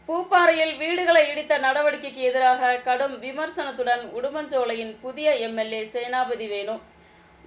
பூப்பாறையில் வீடுகளை இடித்த நடவடிக்கைக்கு எதிராக கடும் விமர்சனத்துடன் உடுமஞ்சோலையின் புதிய எம்எல்ஏ சேனாபதி வேணு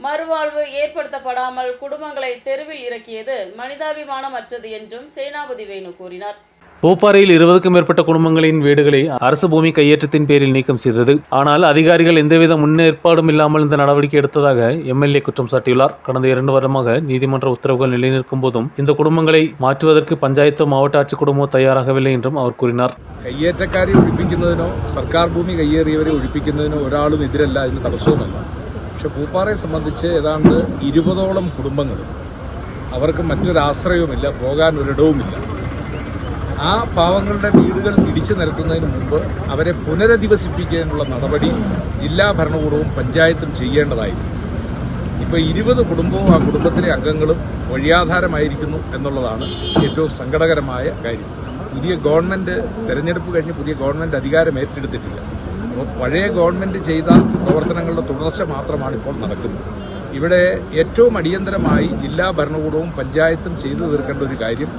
மறுவாழ்வு ஏற்படுத்தப்படாமல் குடும்பங்களை தெருவில் இறக்கியது மனிதாபிமானமற்றது என்றும் சேனாபதி வேணு கூறினார். பூப்பாறையில் 20க்கும் மேற்பட்ட குடும்பங்களின் வீடுகளை அரசு பூமி கையேற்றத்தின் பேரில் நீக்கம் செய்தது. ஆனால் அதிகாரிகள் எந்தவித முன்னேற்பாடும் இல்லாமல் இந்த நடவடிக்கை எடுத்ததாக எம்எல்ஏ குற்றம் சாட்டியுள்ளார். கடந்த 2 வருடமாக நீதிமன்ற உத்தரவுகள் நிலைநிற்கும் போதும் இந்த குடும்பங்களை மாற்றுவதற்கு பஞ்சாயத்தோ மாவட்ட ஆட்சிக்குழுமோ தயாராகவில்லை என்றும் அவர் கூறினார். കയ്യേറ്റക്കാരെ ഒഴിപ്പിക്കുന്നതിനോ സർക്കാർ ഭൂമി കയ്യേറിയവരെ ഒഴിപ്പിക്കുന്നതിനോ ഒരാളും എതിരല്ല, ഇതിന് തടസ്സവുമല്ല. പക്ഷെ പൂപ്പാറയെ സംബന്ധിച്ച് ഏതാണ്ട് 20ഓളം കുടുംബങ്ങൾ, അവർക്ക് മറ്റൊരാശ്രയവുമില്ല, പോകാൻ ഒരിടവുമില്ല. ആ പാവങ്ങളുടെ വീടുകൾ ഇടിച്ചു നിരത്തുന്നതിന് മുമ്പ് അവരെ പുനരധിവസിപ്പിക്കാനുള്ള നടപടി ജില്ലാ ഭരണകൂടവും പഞ്ചായത്തും ചെയ്യേണ്ടതായിരുന്നു. ഇപ്പോൾ 20 കുടുംബവും ആ കുടുംബത്തിലെ അംഗങ്ങളും വഴിയാധാരമായിരിക്കുന്നു എന്നുള്ളതാണ് ഏറ്റവും സങ്കടകരമായ കാര്യം. പുതിയ ഗവൺമെന്റ് തെരഞ്ഞെടുപ്പ് കഴിഞ്ഞ് പുതിയ ഗവൺമെന്റ് അധികാരം ഏറ്റെടുത്തിട്ടില്ല. അപ്പോൾ പഴയ ഗവൺമെന്റ് ചെയ്ത പ്രവർത്തനങ്ങളുടെ തുടർച്ച മാത്രമാണ് ഇപ്പോൾ നടക്കുന്നത്. ഇവിടെ ഏറ്റവും അടിയന്തരമായി ജില്ലാ ഭരണകൂടവും പഞ്ചായത്തും ചെയ്തു തീർക്കേണ്ട ഒരു കാര്യം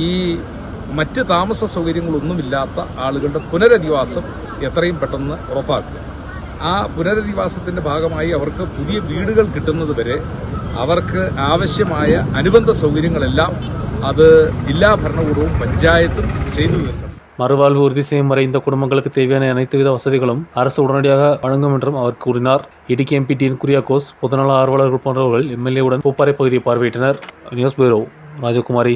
ഈ മറ്റ് താമസ സൗകര്യങ്ങളൊന്നുമില്ലാത്ത ആളുകളുടെ പുനരധിവാസം എത്രയും പെട്ടെന്ന് ഉറപ്പാക്കുക. ആ പുനരധിവാസത്തിന്റെ ഭാഗമായി അവർക്ക് പുതിയ വീടുകൾ കിട്ടുന്നത് വരെ അവർക്ക് ആവശ്യമായ അനുബന്ധ സൗകര്യങ്ങളെല്ലാം അത് ജില്ലാ ഭരണകൂടവും പഞ്ചായത്തും ചെയ്തു തീർക്കണം. மறுவாழ்வு உறுதி செய்யும் வரை இந்த குடும்பங்களுக்கு தேவையான அனைத்துவித வசதிகளும் அரசு உடனடியாக வழங்கும் என்றும் அவர் கூறினார். இடுக்கி எம்பி டிஎன் குரியாக்கோஸ், பொதுநல ஆர்வலர்கள் போன்றவர்கள் எம்எல்ஏவுடன் பூப்பாறை பகுதியை பார்வையிட்டனர். நியூஸ் பியூரோ, ராஜகுமாரி.